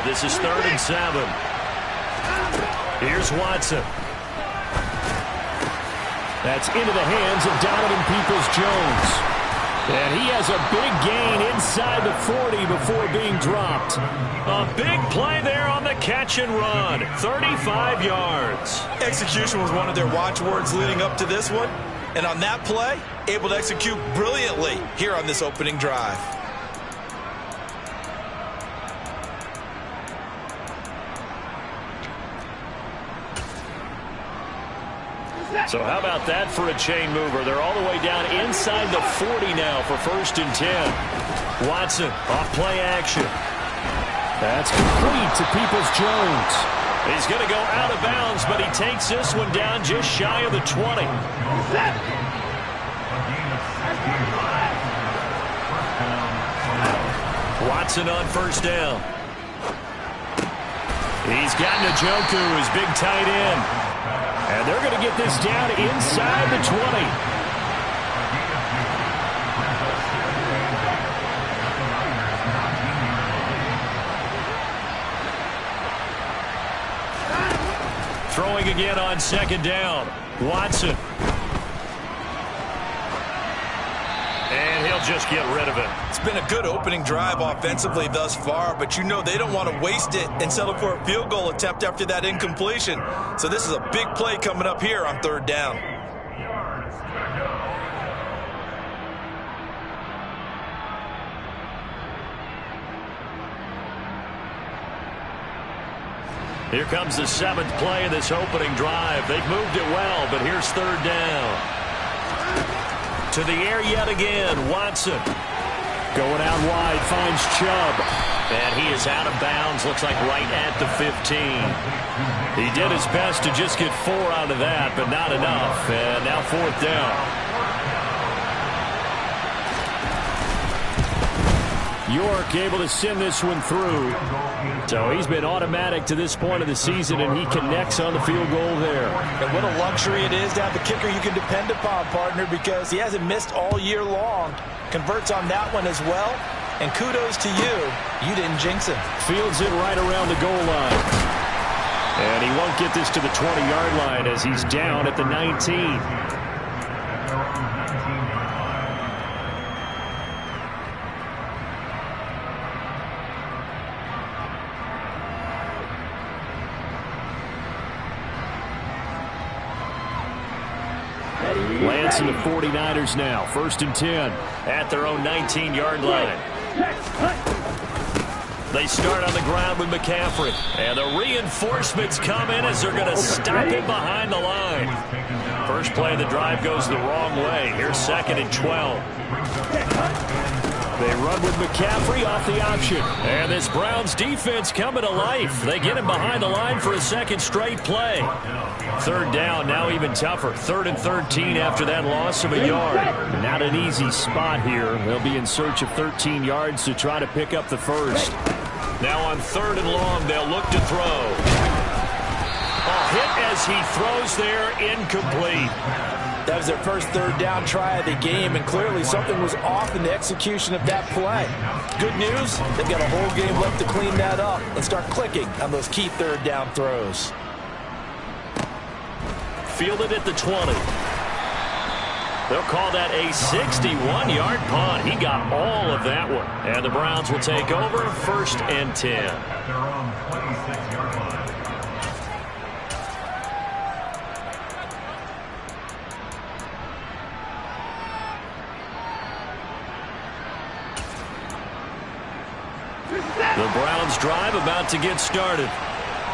This is 3rd and 7. Here's Watson. That's into the hands of Donovan Peoples-Jones. And he has a big gain inside the 40 before being dropped. A big play there on the catch and run. 35 yards. Execution was one of their watchwords leading up to this one. And on that play, able to execute brilliantly here on this opening drive. So how about that for a chain mover? They're all the way down inside the 40 now for 1st and 10. Watson off play action. That's complete to Peoples-Jones. He's going to go out of bounds, but he takes this one down just shy of the 20. Watson on 1st down. He's got Njoku, his big tight end. And they're going to get this down inside the 20. Throwing again on 2nd down. Watson. And he'll just get rid of it. It's been a good opening drive offensively thus far, but you know they don't want to waste it and settle for a field goal attempt after that incompletion. So this is a big play coming up here on 3rd down. Here comes the 7th play of this opening drive. They've moved it well, but here's 3rd down. To the air yet again, Watson. Going out wide, finds Chubb. And he is out of bounds, looks like right at the 15. He did his best to just get 4 out of that, but not enough. And now 4th down. York able to send this one through. So he's been automatic to this point of the season, and he connects on the field goal there. And what a luxury it is to have a kicker you can depend upon, partner, because he hasn't missed all year long. Converts on that one as well. And kudos to you. You didn't jinx him. Fields it right around the goal line. And he won't get this to the 20-yard line as he's down at the 19. Lancing the 49ers now. 1st and 10 at their own 19-yard line. They start on the ground with McCaffrey. And the reinforcements come in as they're going to stop him behind the line. First play of the drive goes the wrong way. Here's 2nd and 12. They run with McCaffrey off the option. And this Browns defense coming to life. They get him behind the line for a 2nd straight play. 3rd down, now even tougher. 3rd and 13 after that loss of a yard. Not an easy spot here. They'll be in search of 13 yards to try to pick up the first. Now on 3rd and long, they'll look to throw. A hit as he throws there, incomplete. That was their first 3rd down try of the game, and clearly something was off in the execution of that play. Good news, they've got a whole game left to clean that up and start clicking on those key 3rd down throws. Fielded at the 20. They'll call that a 61-yard punt. He got all of that one. And the Browns will take over 1st and 10. The Browns drive about to get started.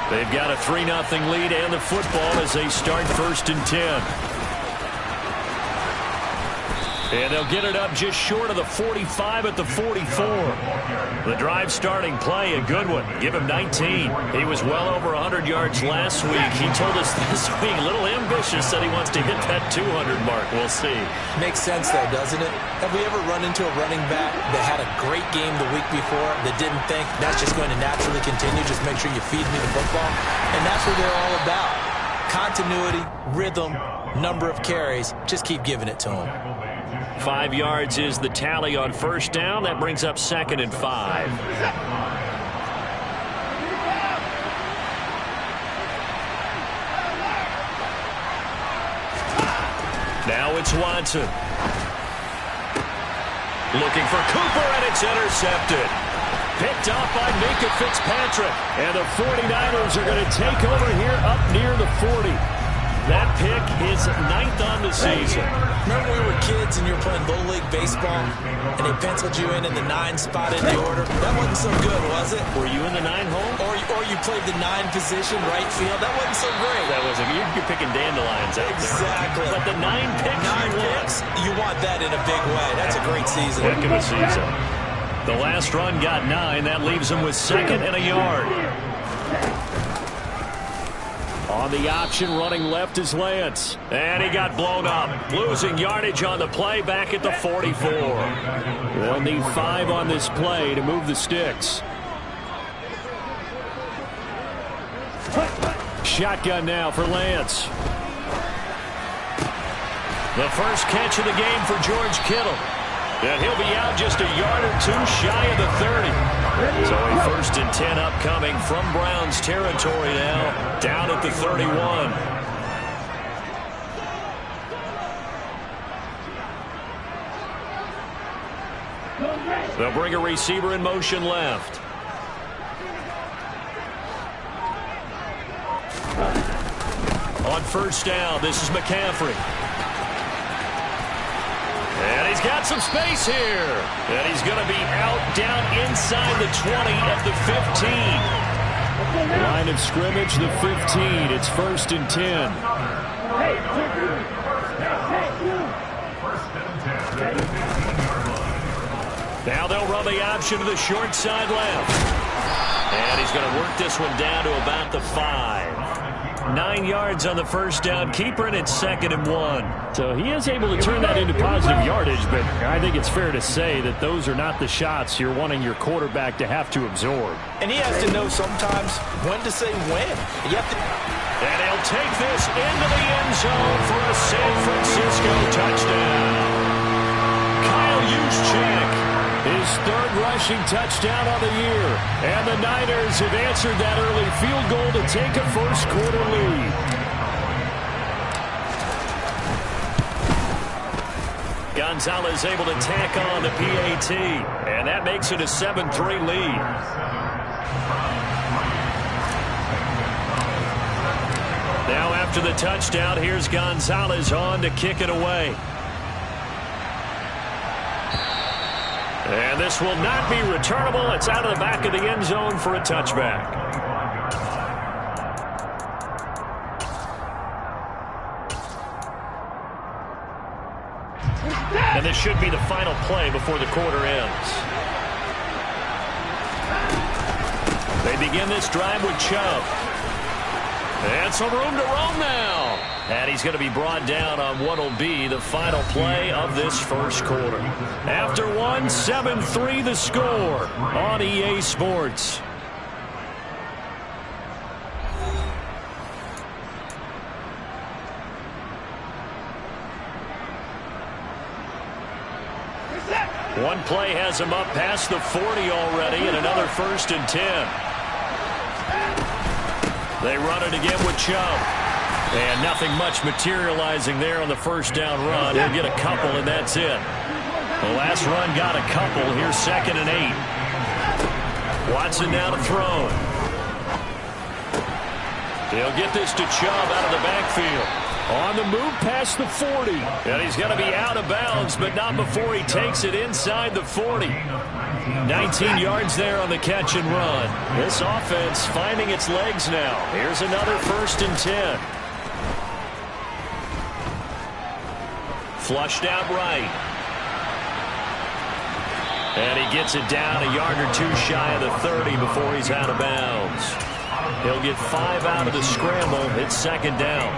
They've got a 3-0 lead and the football as they start 1st and 10. And they'll get it up just short of the 45 at the 44. The drive starting play, a good one. Give him 19. He was well over 100 yards last week. He told us this week, a little ambitious, that he wants to hit that 200 mark. We'll see. Makes sense, though, doesn't it? Have we ever run into a running back that had a great game the week before that didn't think that's just going to naturally continue? Just make sure you feed me the football. And that's what they're all about. Continuity, rhythm, number of carries. Just keep giving it to them. 5 yards is the tally on 1st down. That brings up 2nd and 5. it's Watson. Looking for Cooper, and it's intercepted. Picked off by Minkah Fitzpatrick. And the 49ers are going to take over here up near the 40. That pick is 9th on the season. Remember we were kids and you were playing Little League baseball and they penciled you in the 9 spot in the order? That wasn't so good, was it? Were you in the 9 hole? Or you played the 9 position, right field? That wasn't so great. That wasn't. You're picking dandelions out exactly. There. But the 9 picks, you want that in a big way. That's a great season. Heck of a season. The last run got 9. That leaves him with 2nd and a yard. On the option, running left is Lance. And he got blown up. Losing yardage on the play back at the 44. They'll need 5 on this play to move the sticks. Shotgun now for Lance. The first catch of the game for George Kittle. And he'll be out just a yard or 2 shy of the 30. So a 1st and 10 upcoming from Browns territory now, down at the 31. They'll bring a receiver in motion left. On 1st down, this is McCaffrey. And he's got some space here. And he's going to be out down inside the 20 at the 15. Line of scrimmage, the 15. It's 1st and 10. Now they'll run the option to the short side left. And he's going to work this one down to about the 5. 9 yards on the 1st down. Keeper, and it's 2nd and 1. So he is able to turn that into positive yardage, but I think it's fair to say that those are not the shots you're wanting your quarterback to have to absorb. And he has to know sometimes when to say when. And he'll take this into the end zone for a San Francisco touchdown. Kyle Juszczyk, his 3rd rushing touchdown on the year. And the Niners have answered that early field goal to take a first-quarter lead. Gonzalez able to tack on the PAT. And that makes it a 7-3 lead. Now after the touchdown, here's Gonzalez on to kick it away. And this will not be returnable. It's out of the back of the end zone for a touchback. And this should be the final play before the quarter ends. They begin this drive with Chubb. And some room to roam now. And he's going to be brought down on what will be the final play of this first quarter. After 1, 7-3 the score on EA Sports. One play has him up past the 40 already, and another 1st and 10. They run it again with Chubb. And nothing much materializing there on the 1st down run. He'll get a couple, and that's it. The last run got a couple. Here's 2nd and 8. Watson now to throw. He'll get this to Chubb out of the backfield. On the move past the 40. And he's going to be out of bounds, but not before he takes it inside the 40. 19 yards there on the catch and run. This offense finding its legs now. Here's another 1st and 10. Flushed out right. And he gets it down a yard or 2 shy of the 30 before he's out of bounds. He'll get 5 out of the scramble. It's 2nd down.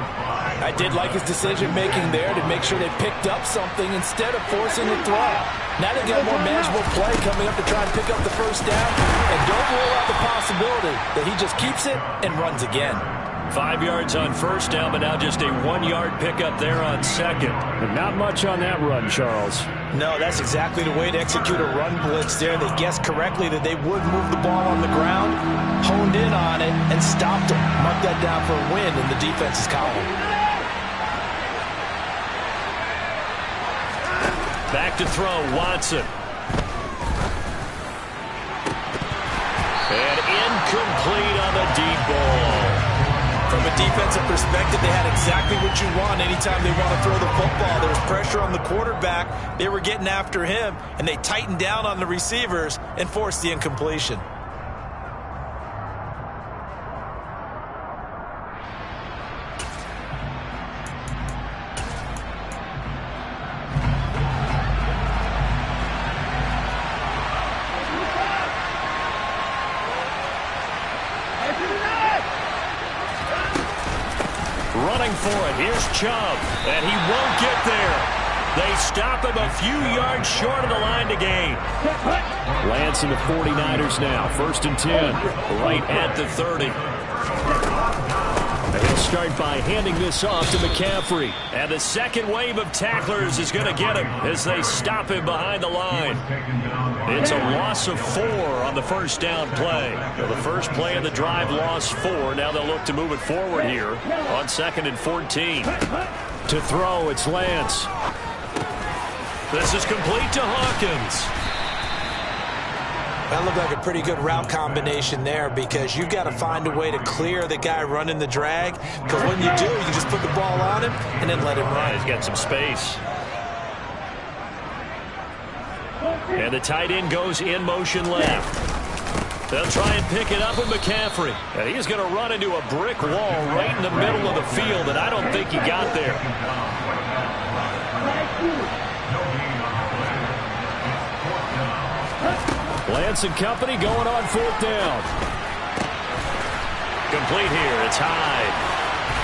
I did like his decision-making there to make sure they picked up something instead of forcing the throw. Now they got a more manageable play coming up to try and pick up the 1st down. And don't rule out the possibility that he just keeps it and runs again. 5 yards on 1st down, but now just a 1-yard pickup there on 2nd. But not much on that run, Charles. No, that's exactly the way to execute a run blitz there. They guessed correctly that they would move the ball on the ground, honed in on it, and stopped them. Mark that down for a win in the defense's column. Back to throw, Watson. And incomplete on the deep ball. From a defensive perspective, they had exactly what you want anytime they want to throw the football. There was pressure on the quarterback. They were getting after him, and they tightened down on the receivers and forced the incompletion. Running for it. Here's Chubb. And he won't get there. They stop him a few yards short of the line to gain. Lance and the 49ers now. 1st and 10. Right at the 30. And he'll start by handing this off to McCaffrey. And the second wave of tacklers is going to get him as they stop him behind the line. It's a loss of 4 on the first down play. So the first play of the drive lost 4. Now they'll look to move it forward here on 2nd and 14. To throw, it's Lance. This is complete to Hawkins. That looked like a pretty good route combination there because you've got to find a way to clear the guy running the drag. Because when you do, you can just put the ball on him and then let him run. He's got some space. And the tight end goes in motion left. They'll try and pick it up with McCaffrey. And he's going to run into a brick wall right in the middle of the field, and I don't think he got there. Lance and company going on 4th down. Complete here. It's Hyde.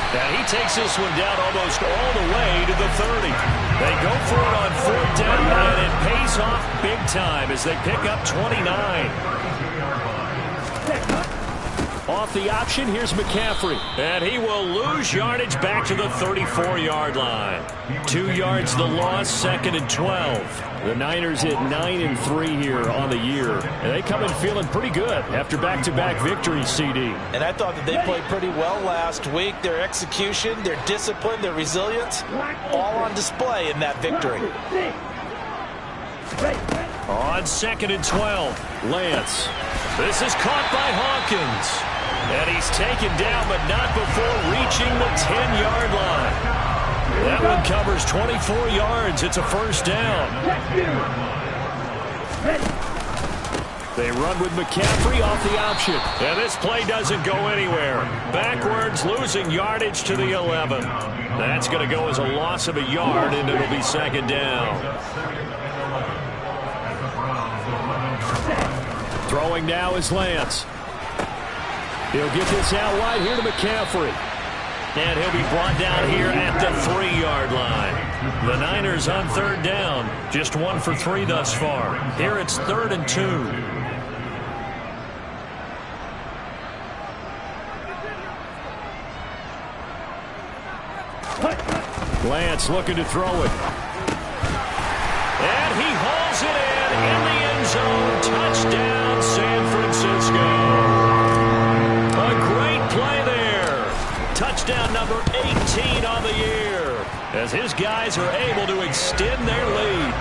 And he takes this one down almost all the way to the 30. They go for it on 4th down, and it pays off big time as they pick up 29. Off the option, here's McCaffrey. And he will lose yardage back to the 34-yard line. 2 yards the loss, 2nd and 12. The Niners at 9-3 here on the year. And they come in feeling pretty good after back-to-back victories, CD. And I thought that they played pretty well last week. Their execution, their discipline, their resilience, all on display in that victory. On 2nd and 12, Lance. This is caught by Hawkins. And he's taken down, but not before reaching the 10-yard line. That one covers 24 yards. It's a first down. They run with McCaffrey off the option. And this play doesn't go anywhere. Backwards, losing yardage to the 11. That's going to go as a loss of a yard, and it'll be 2nd down. Throwing now is Lance. He'll get this out wide here to McCaffrey. And he'll be brought down here at the 3-yard line. The Niners on 3rd down. Just 1 for 3 thus far. Here it's 3rd and 2. Lance looking to throw it. And he hauls it in the end zone. Touchdown, San Francisco. A great play there. Touchdown number 18 on the year as his guys are able to extend their lead.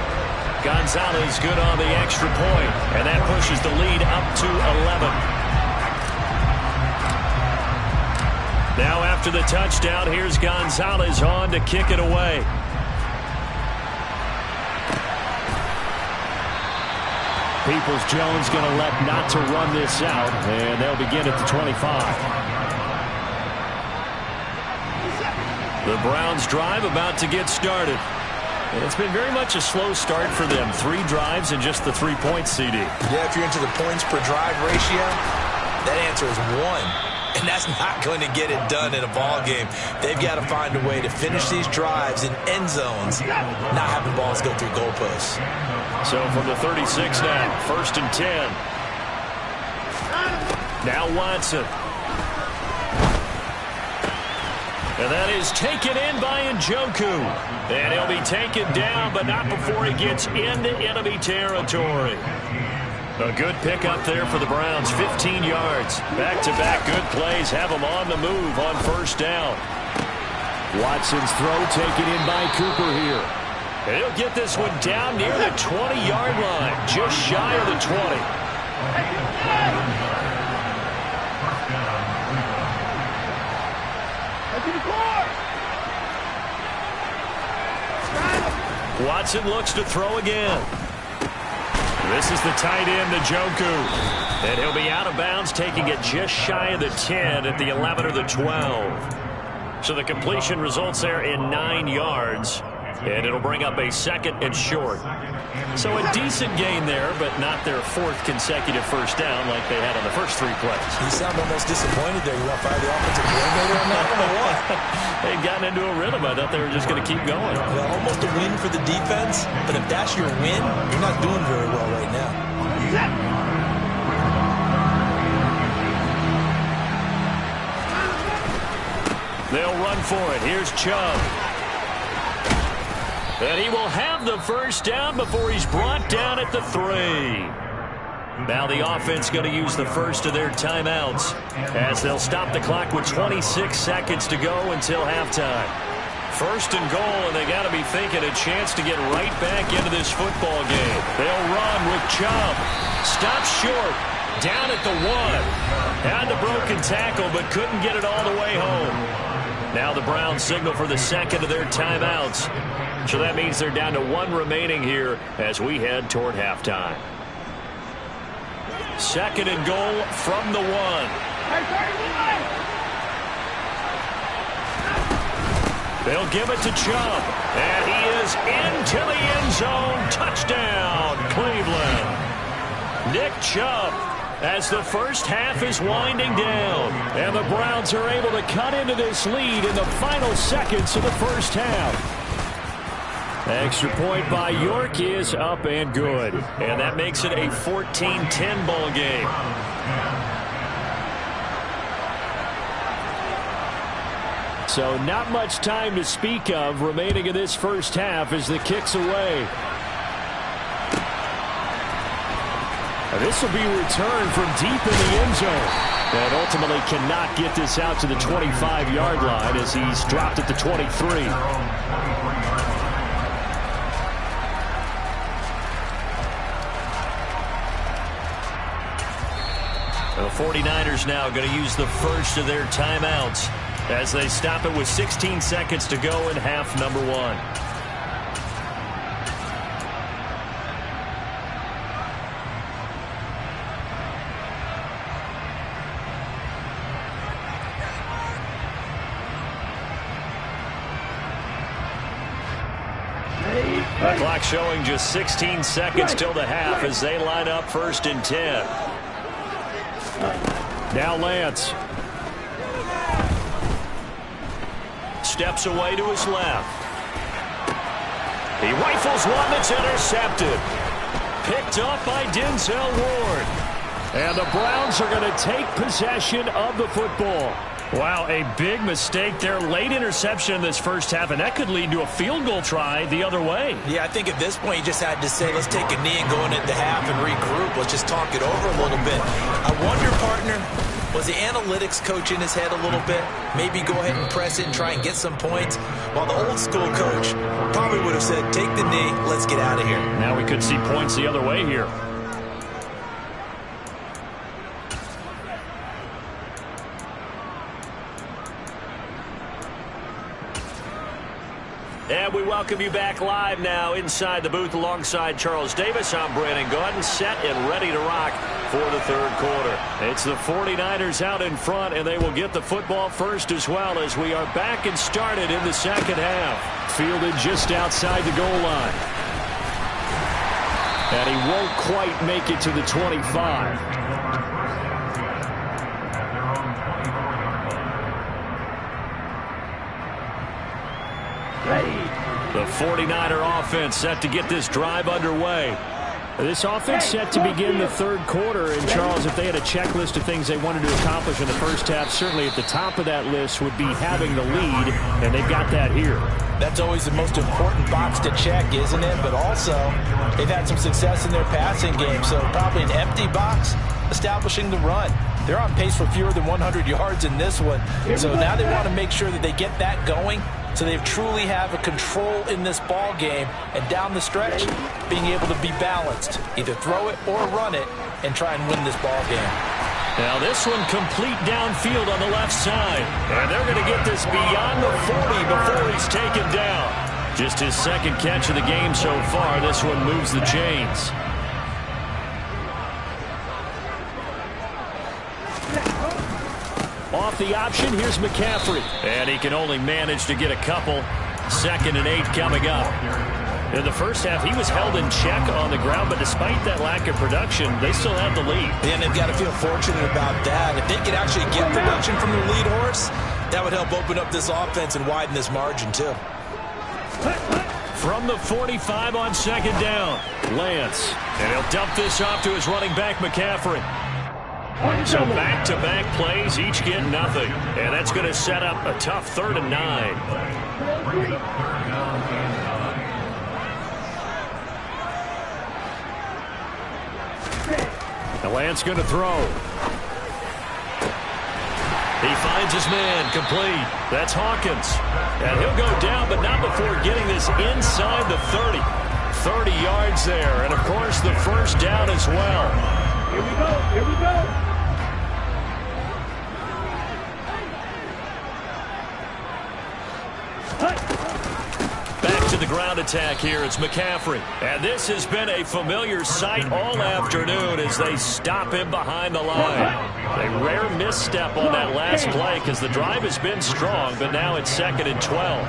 Gonzalez good on the extra point, and that pushes the lead up to 11. Now after the touchdown, here's Gonzalez on to kick it away. Peoples-Jones going to elect not to run this out, and they'll begin at the 25. The Browns drive about to get started. And it's been very much a slow start for them. 3 drives and just the 3 points, CD. Yeah, if you're into the points per drive ratio, that answer is 1. And that's not going to get it done in a ball game. They've got to find a way to finish these drives in end zones, not having balls go through goalposts. So from the 36 now, 1st and 10. Now Watson. And that is taken in by Njoku. And he'll be taken down, but not before he gets into enemy territory. A good pickup there for the Browns, 15 yards. Back-to-back good plays have them on the move on 1st down. Watson's throw taken in by Cooper here. And he'll get this one down near the 20-yard line, just shy of the 20. Watson looks to throw again. This is the tight end, Njoku. And he'll be out of bounds, taking it just shy of the 10 at the 11 or the 12. So the completion results there in 9 yards. And it'll bring up a 2nd and short. So a decent gain there, but not their 4th consecutive first down like they had on the first 3 plays. You sound almost disappointed there. You want to fire the offensive coordinator on that one or what? They'd gotten into a rhythm. I thought they were just going to keep going. Well, almost a win for the defense, but if that's your win, you're not doing very well right now. They'll run for it. Here's Chubb. And he will have the first down before he's brought down at the 3. Now the offense going to use the first of their timeouts as they'll stop the clock with 26 seconds to go until halftime. 1st and goal, and they got to be thinking a chance to get right back into this football game. They'll run with Chubb. Stops short. Down at the 1. Had the broken tackle, but couldn't get it all the way home. Now the Browns signal for the 2nd of their timeouts. So that means they're down to 1 remaining here as we head toward halftime. 2nd and goal from the 1. They'll give it to Chubb. And he is into the end zone. Touchdown, Cleveland. Nick Chubb, as the first half is winding down. And the Browns are able to cut into this lead in the final seconds of the first half. Extra point by York is up and good. And that makes it a 14-10 ball game. So not much time to speak of remaining in this first half as the kick's away. This will be returned from deep in the end zone. And ultimately cannot get this out to the 25-yard line as he's dropped at the 23. The 49ers now going to use the first of their timeouts as they stop it with 16 seconds to go in half number 1. The clock showing just 16 seconds till the half as they line up 1st and 10. Now Lance. Steps away to his left. He rifles one that's intercepted. Picked up by Denzel Ward. And the Browns are going to take possession of the football. Wow, a big mistake there. Late interception in this first half, and that could lead to a field goal try the other way. Yeah, I think at this point you just had to say, let's take a knee and go into the half and regroup. Let's just talk it over a little bit. I wonder, partner, was the analytics coach in his head a little bit? Maybe go ahead and press it and try and get some points. While the old school coach probably would have said, take the knee, let's get out of here. Now we could see points the other way here. And we welcome you back live now inside the booth alongside Charles Davis. I'm Brandon Gaudin, set and ready to rock for the 3rd quarter. It's the 49ers out in front, and they will get the football first as well as we are back and started in the 2nd half. Fielded just outside the goal line. And he won't quite make it to the 25. The 49er offense set to get this drive underway. This offense set to begin the 3rd quarter. And, Charles, if they had a checklist of things they wanted to accomplish in the first half, certainly at the top of that list would be having the lead, and they've got that here. That's always the most important box to check, isn't it? But also, they've had some success in their passing game, so probably an empty box establishing the run. They're on pace for fewer than 100 yards in this one. So now they want to make sure that they get that going So they truly have a control in this ball game, and down the stretch, being able to be balanced, either throw it or run it, and try and win this ball game. Now this one complete downfield on the left side, and they're going to get this beyond the 40 before he's taken down. Just his second catch of the game so far. This one moves the chains. Off the option, here's McCaffrey. And he can only manage to get a couple. 2nd and 8 coming up. In the first half, he was held in check on the ground, but despite that lack of production, they still have the lead. And they've got to feel fortunate about that. If they could actually get production from their lead horse, that would help open up this offense and widen this margin too. From the 45 on 2nd down, Lance. And he'll dump this off to his running back, McCaffrey. So back-to-back plays, each get nothing. And that's going to set up a tough 3rd and 9. The Lance going to throw. He finds his man, complete. That's Hawkins. And he'll go down, but not before getting this inside the 30. 30 yards there, and of course the first down as well. Here we go, here we go. Back to the ground attack here. It's McCaffrey. And this has been a familiar sight all afternoon as they stop him behind the line. A rare misstep on that last play because the drive has been strong, but now it's 2nd and 12.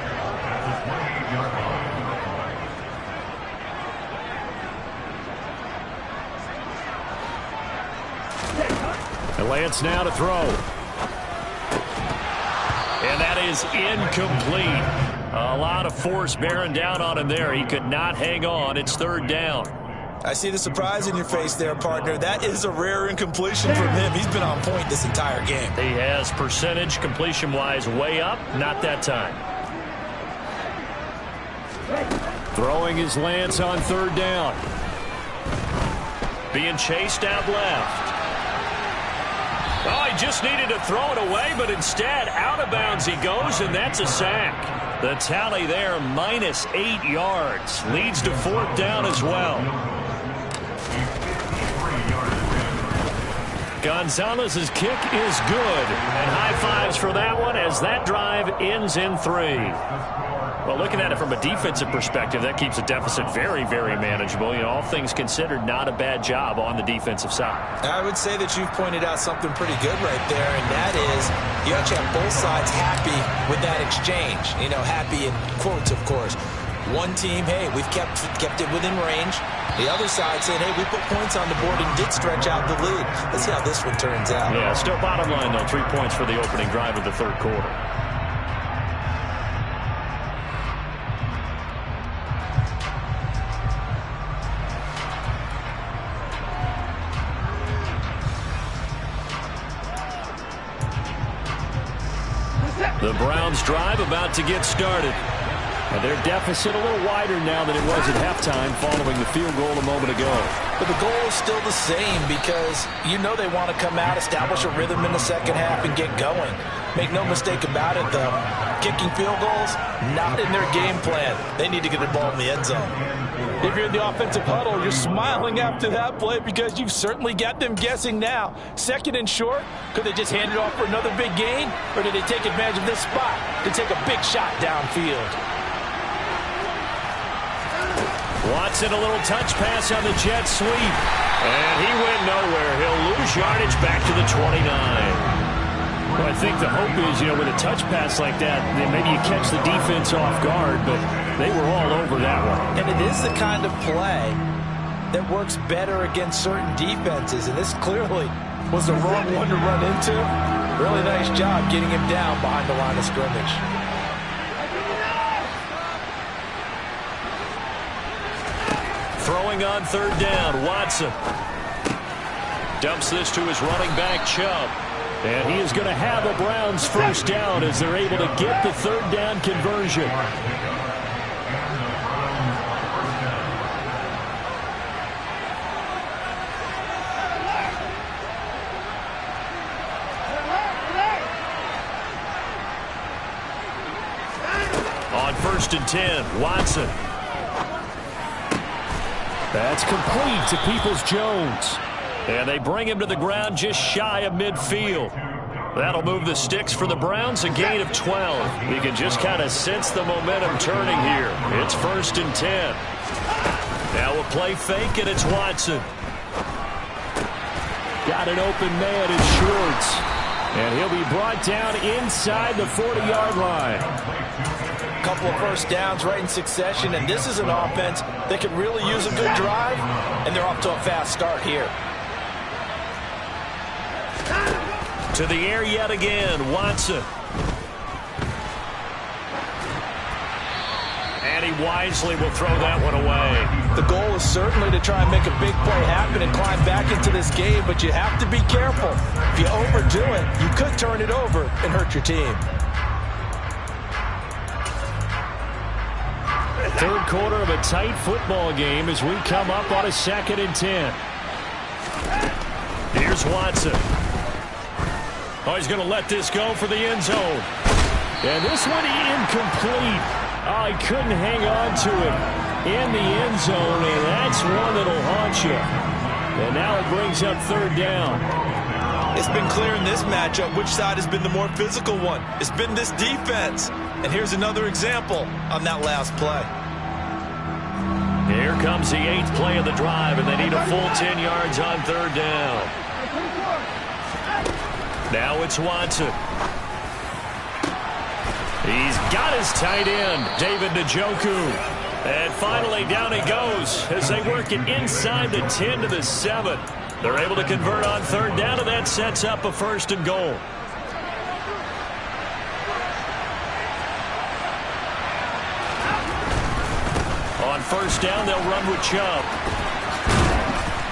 And Lance now to throw. And that is incomplete. A lot of force bearing down on him there. He could not hang on. It's 3rd down. I see the surprise in your face there, partner. That is a rare incompletion from him. He's been on point this entire game. He has percentage completion-wise way up. Not that time. Throwing his Lance on 3rd down. Being chased out left. Oh, he just needed to throw it away, but instead, out of bounds he goes, and that's a sack. The tally there, minus 8 yards. Leads to 4th down as well. Gonzalez's kick is good. And high fives for that one as that drive ends in 3. Well, looking at it from a defensive perspective, that keeps the deficit very, very manageable. You know, all things considered, not a bad job on the defensive side. I would say that you've pointed out something pretty good right there, and that is you actually have both sides happy with that exchange. You know, happy in quotes, of course. One team, hey, we've kept it within range. The other side saying, hey, we put points on the board and did stretch out the lead. Let's see how this one turns out. Yeah, still bottom line, though, 3 points for the opening drive of the 3rd quarter. The Browns drive about to get started. And their deficit a little wider now than it was at halftime following the field goal a moment ago. But the goal is still the same because you know they want to come out, establish a rhythm in the second half, and get going. Make no mistake about it, though. Kicking field goals, not in their game plan. They need to get the ball in the end zone. If you're in the offensive huddle, you're smiling after that play because you've certainly got them guessing now. 2nd and short, could they just hand it off for another big gain? Or did they take advantage of this spot to take a big shot downfield? Watson, a little touch pass on the jet sweep. And he went nowhere. He'll lose yardage back to the 29. Well, I think the hope is, you know, with a touch pass like that, then maybe you catch the defense off guard, but they were all over that one. And it is the kind of play that works better against certain defenses, and this clearly was the wrong one to run into. Really nice job getting him down behind the line of scrimmage. Throwing on 3rd down, Watson. Dumps this to his running back, Chubb. And he is going to have a Browns first down as they're able to get the 3rd down conversion. first and 10. Watson. That's complete to Peoples-Jones. And they bring him to the ground just shy of midfield. That'll move the sticks for the Browns, a gain of 12. You can just kind of sense the momentum turning here. It's first and 10. Now a play fake, and it's Watson. Got an open man in Schwartz. And he'll be brought down inside the 40-yard line. A couple of first downs right in succession, and this is an offense that could really use a good drive, and they're off to a fast start here. To the air yet again, Watson. And he wisely will throw that one away. The goal is certainly to try and make a big play happen and climb back into this game, but you have to be careful. If you overdo it, you could turn it over and hurt your team. Third quarter of a tight football game as we come up on a second and 10. Here's Watson. Oh, he's going to let this go for the end zone. And this one incomplete. Oh, he couldn't hang on to it in the end zone, and that's one that'll haunt you. And now it brings up third down. It's been clear in this matchup which side has been the more physical one. It's been this defense. And here's another example on that last play. Here comes the 8th play of the drive, and they need a full 10 yards on third down. Now it's Watson. He's got his tight end, David Njoku. And finally down he goes as they work it inside the 10 to the 7. They're able to convert on third down, and that sets up a first and goal. On first down, they'll run with Chubb.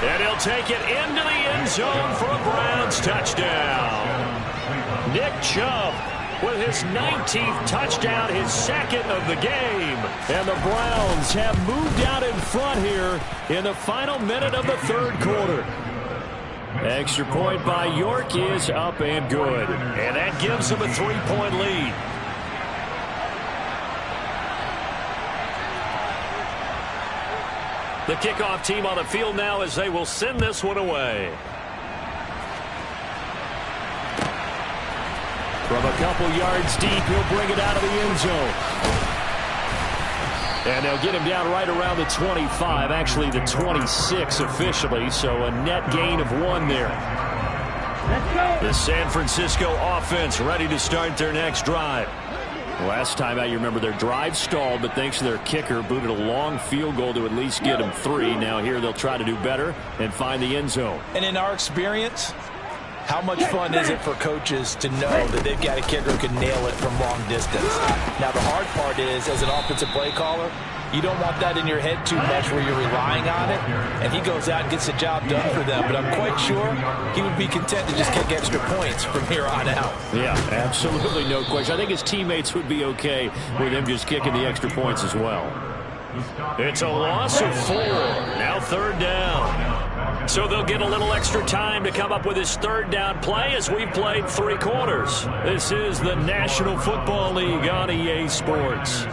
And he'll take it into the end zone for a Browns touchdown. Nick Chubb with his 19th touchdown, his second of the game. And the Browns have moved out in front here in the final minute of the third quarter. Extra point by York is up and good. And that gives them a 3-point lead. The kickoff team on the field now as they will send this one away. From a couple yards deep, he'll bring it out of the end zone. And they'll get him down right around the 25, actually the 26 officially, so a net gain of 1 there. The San Francisco offense ready to start their next drive. Last time out, you remember their drive stalled, but thanks to their kicker, booted a long field goal to at least get them 3. Now here they'll try to do better and find the end zone. And in our experience, how much fun is it for coaches to know that they've got a kicker who can nail it from long distance? Now the hard part is, as an offensive play caller, you don't want that in your head too much where you're relying on it, and he goes out and gets the job done for them. But I'm quite sure he would be content to just kick extra points from here on out. Yeah, absolutely no question. I think his teammates would be okay with him just kicking the extra points as well. It's a loss of 4. Now third down. So they'll get a little extra time to come up with his third down play as we've played 3 quarters. This is the National Football League on EA Sports.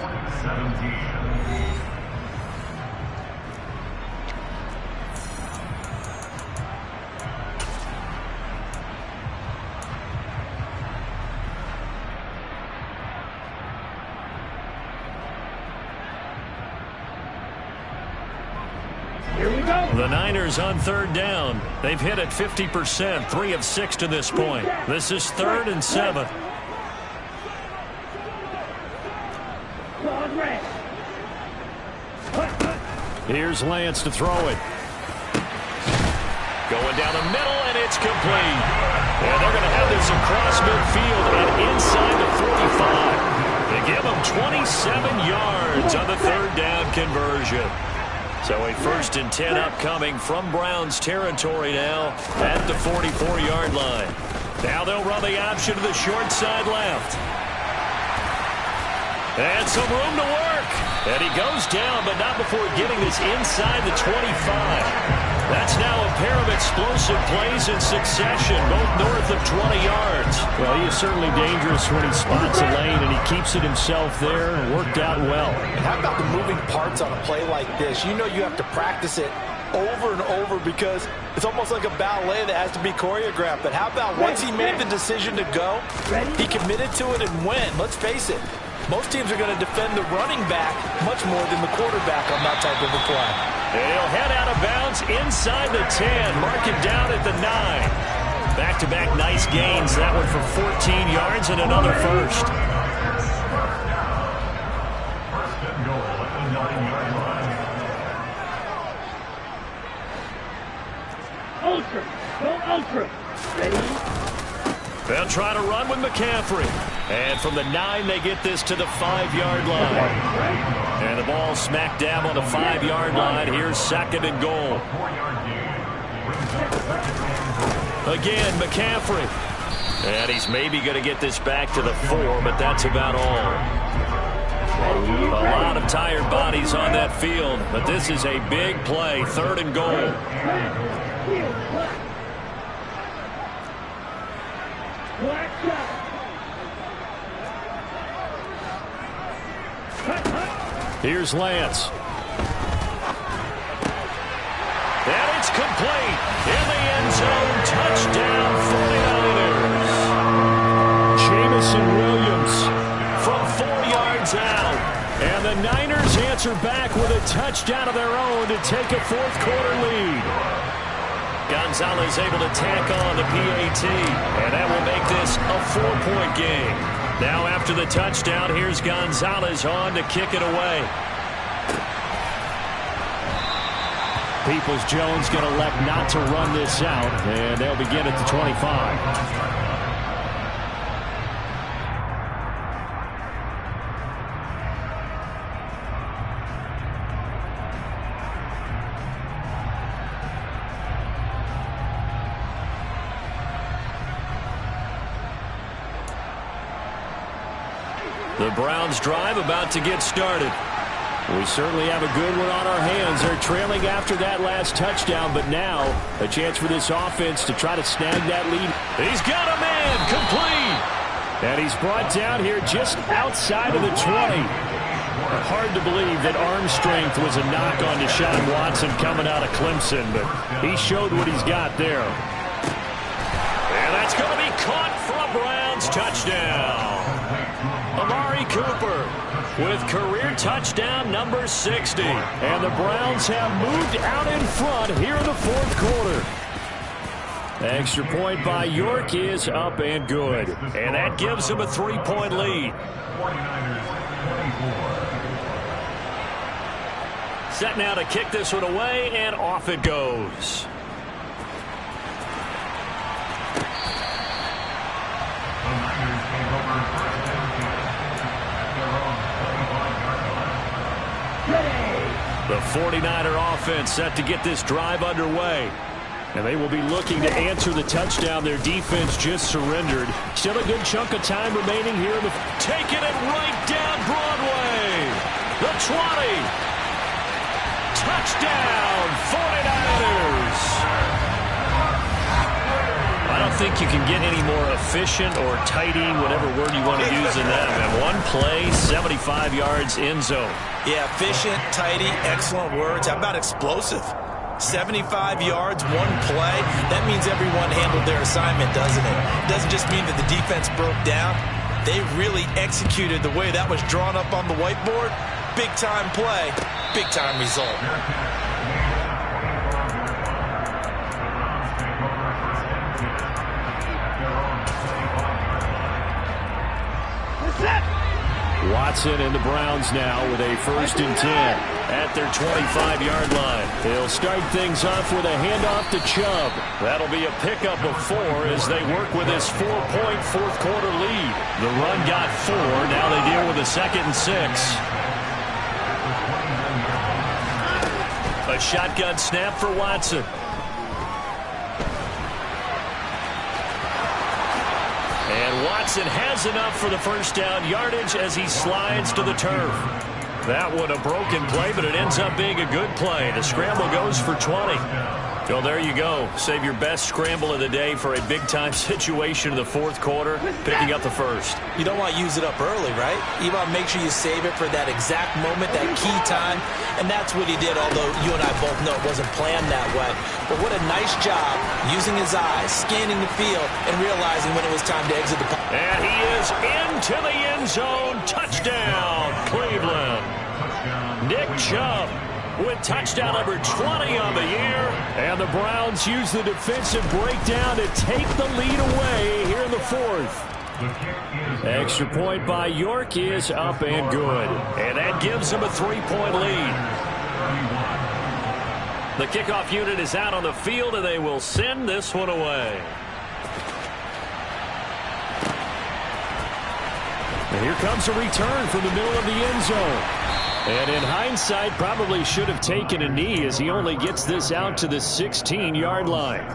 The Niners on third down. They've hit it 50%, 3 of 6 to this point. This is 3rd and 7. Here's Lance to throw it. Going down the middle, and it's complete. And they're going to have this across midfield and inside the 45. They give them 27 yards on the third down conversion. So a 1st and 10 upcoming from Browns territory now at the 44-yard line. Now they'll run the option to the short side left. And some room to work. And he goes down, but not before getting this inside the 25. That's now a pair of explosive plays in succession, both north of 20 yards. Well, he is certainly dangerous when he spots a lane, and he keeps it himself there and worked out well. And how about the moving parts on a play like this? You know you have to practice it over and over because it's almost like a ballet that has to be choreographed. But how about once he made the decision to go, he committed to it and went. Let's face it, most teams are going to defend the running back much more than the quarterback on that type of a play. And he'll head out of bounds inside the 10, mark it down at the 9. Back-to-back nice gains, that one for 14 yards and another first. Ultra. Go ultra. Ready? They'll try to run with McCaffrey. And from the 9, they get this to the 5-yard line. And the ball smack dab on the 5-yard line. Here's 2nd and goal. Again, McCaffrey. And he's maybe going to get this back to the 4, but that's about all. A lot of tired bodies on that field, but this is a big play. 3rd and goal. Here's Lance. And it's complete. In the end zone, touchdown 49ers. Jamison Williams From 4 yards out. and the Niners answer back with a touchdown of their own to take a 4th quarter lead. Gonzalez able to tack on the PAT, and that will make this a 4-point game. Now after the touchdown, here's Gonzalez on to kick it away. Peoples-Jones going to elect not to run this out, and they'll begin at the 25. The Browns drive about to get started. We certainly have a good one on our hands. They're trailing after that last touchdown, but now a chance for this offense to try to snag that lead. He's got a man, complete. And he's brought down here just outside of the 20. Hard to believe that arm strength was a knock on Deshaun Watson coming out of Clemson, but he showed what he's got there. And that's going to be caught for a Browns touchdown. Amari Cooper with career touchdown number 60. And the Browns have moved out in front here in the 4th quarter. Extra point by York is up and good. And that gives them a 3-point lead. Set now to kick this one away, and off it goes. The 49er offense set to get this drive underway. And they will be looking to answer the touchdown their defense just surrendered. Still a good chunk of time remaining here. Taking it right down Broadway. The 20. Touchdown, 49ers. I don't think you can get any more efficient or tidy, whatever word you want to use in that. And one play, 75 yards end zone. Yeah, efficient, tidy, excellent words. How about explosive? 75 yards, one play. That means everyone handled their assignment, doesn't it? It doesn't just mean that the defense broke down. They really executed the way that was drawn up on the whiteboard. Big-time play, big-time result. Watson and the Browns now with a 1st and 10 at their 25-yard line. They'll start things off with a handoff to Chubb. That'll be a pickup of 4 as they work with this 4-point 4th quarter lead. The run got 4. Now they deal with a 2nd and 6. A shotgun snap for Watson. And Watson has enough for the first down yardage as he slides to the turf. That one a broken play, but it ends up being a good play. The scramble goes for 20. Well, there you go. Save your best scramble of the day for a big-time situation in the fourth quarter, picking up the first. You don't want to use it up early, right? You want to make sure you save it for that exact moment, that key time, and that's what he did, although you and I both know it wasn't planned that way. But what a nice job using his eyes, scanning the field, and realizing when it was time to exit the pocket. And he is into the end zone. Touchdown, Cleveland. Nick Chubb with touchdown number 20 on the year. And the Browns use the defensive breakdown to take the lead away here in the fourth. Extra point by York is up and good. And that gives them a 3-point lead. The kickoff unit is out on the field, and they will send this one away. And here comes a return from the middle of the end zone. And in hindsight, probably should have taken a knee as he only gets this out to the 16-yard line.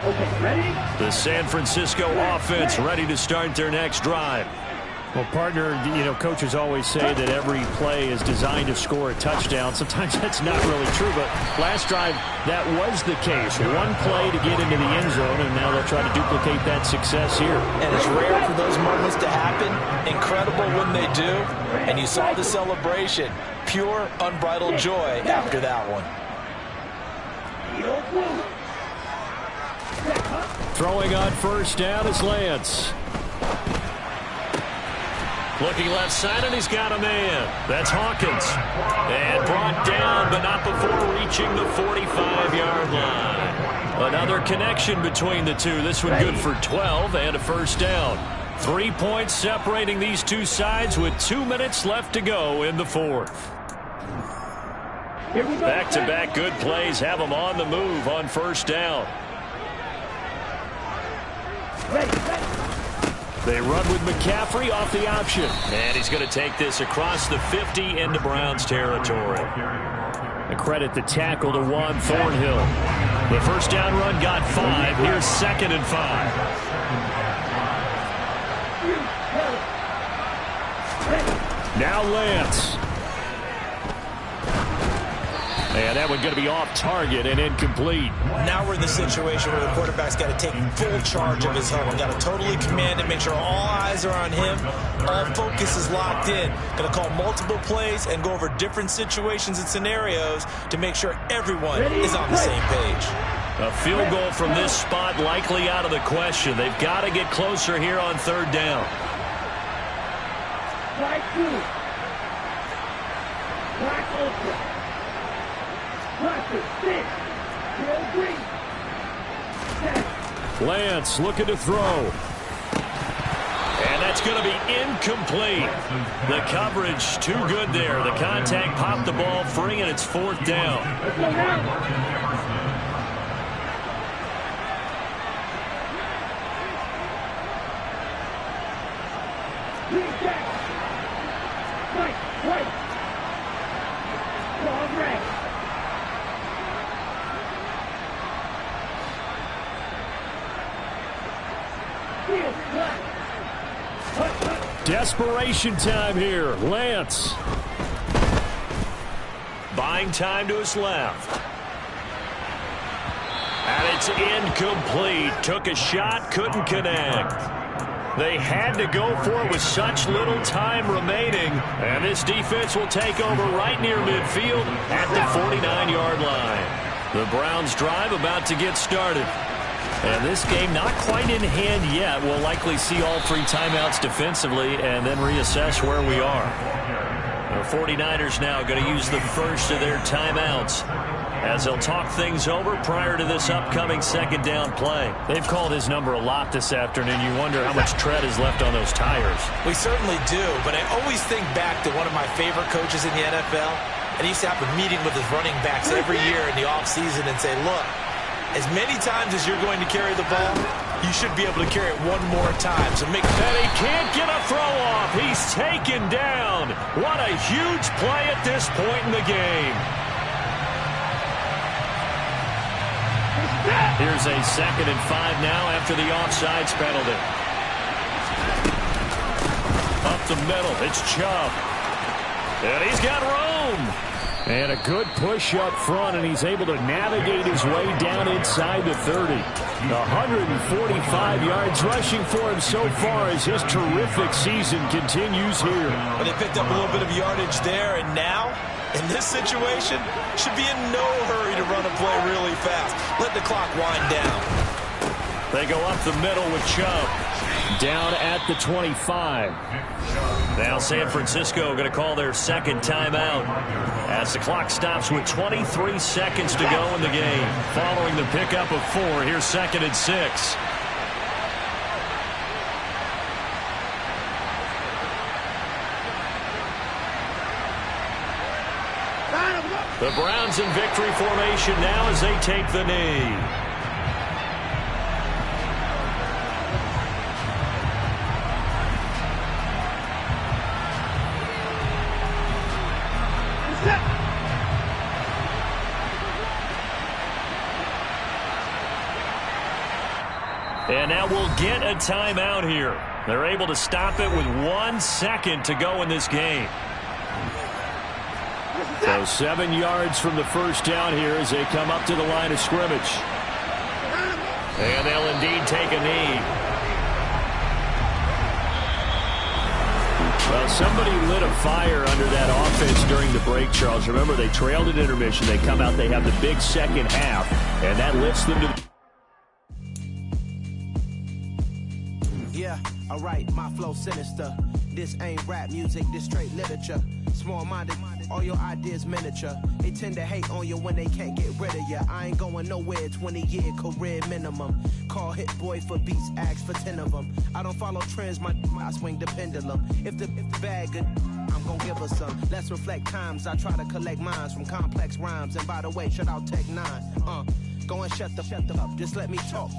Okay, ready? The San Francisco offense ready to start their next drive. Well, partner, you know, coaches always say that every play is designed to score a touchdown. Sometimes that's not really true, but last drive, that was the case. One play to get into the end zone, and now they'll try to duplicate that success here. And it's rare for those moments to happen. Incredible when they do. And you saw the celebration. Pure, unbridled joy after that one. Throwing on first down is Lance. Looking left side, and he's got a man. That's Hawkins. And brought down, but not before reaching the 45-yard line. Another connection between the two. This one good for 12 and a first down. 3 points separating these two sides with 2 minutes left to go in the fourth. Back-to-back good plays have them on the move on first down. They run with McCaffrey off the option. And he's going to take this across the 50 into Browns territory. A credit the tackle to Juan Thornhill. The first down run got 5. Here's 2nd and 5. Now Lance. And that one going to be off target and incomplete. Now we're in the situation where the quarterback's got to take full charge of his helmet. Got to totally command it, make sure all eyes are on him. All focus is locked in. Going to call multiple plays and go over different situations and scenarios to make sure everyone is on the same page. A field goal from this spot likely out of the question. They've got to get closer here on third down. Black 2. Black Ultra. Lance looking to throw. And that's going to be incomplete. The coverage too good there. The contact popped the ball free, and it's fourth down. Let's go now. Right. Long red. Desperation time here. Lance. Buying time to his left. And it's incomplete. Took a shot, couldn't connect. They had to go for it with such little time remaining. And this defense will take over right near midfield at the 49-yard line. The Browns drive about to get started. And this game not quite in hand yet. We'll likely see all 3 timeouts defensively and then reassess where we are. The 49ers now going to use the first of their timeouts as they'll talk things over prior to this upcoming second down play. They've called his number a lot this afternoon. You wonder how much tread is left on those tires. We certainly do, but I always think back to one of my favorite coaches in the NFL. And he used to have a meeting with his running backs every year in the offseason and say, look, as many times as you're going to carry the ball, you should be able to carry it one more time. So make and he can't get a throw off. He's taken down. What a huge play at this point in the game. Here's a 2nd and 5 now after the offsides penalty. Up the middle, it's Chubb. And he's got room. And a good push up front, and he's able to navigate his way down inside the 30. 145 yards rushing for him so far as his terrific season continues here. But they picked up a little bit of yardage there, and now, in this situation, should be in no hurry to run a play really fast. Let the clock wind down. They go up the middle with Chubb. Down at the 25. Now San Francisco going to call their second timeout as the clock stops with 23 seconds to go in the game. Following the pickup of 4, here's 2nd and 6. The Browns in victory formation now as they take the knee. And now we'll get a timeout here. They're able to stop it with 1 second to go in this game. So 7 yards from the first down here as they come up to the line of scrimmage. And they'll indeed take a knee. Well, somebody lit a fire under that offense during the break, Charles. Remember, they trailed at intermission. They come out, they have the big second half, and that lifts them to... Yeah, alright, my flow sinister. This ain't rap music, this straight literature. Small-minded, all your ideas miniature. They tend to hate on you when they can't get rid of you. I ain't going nowhere, 20-year career minimum. Call Hit Boy for beats, ask for 10 of them. I don't follow trends, I swing the pendulum. If the bag good, I'm gonna give her some. Let's reflect times, I try to collect minds from complex rhymes. And by the way, shout out Tech 9. Go and shut the up, just let me talk.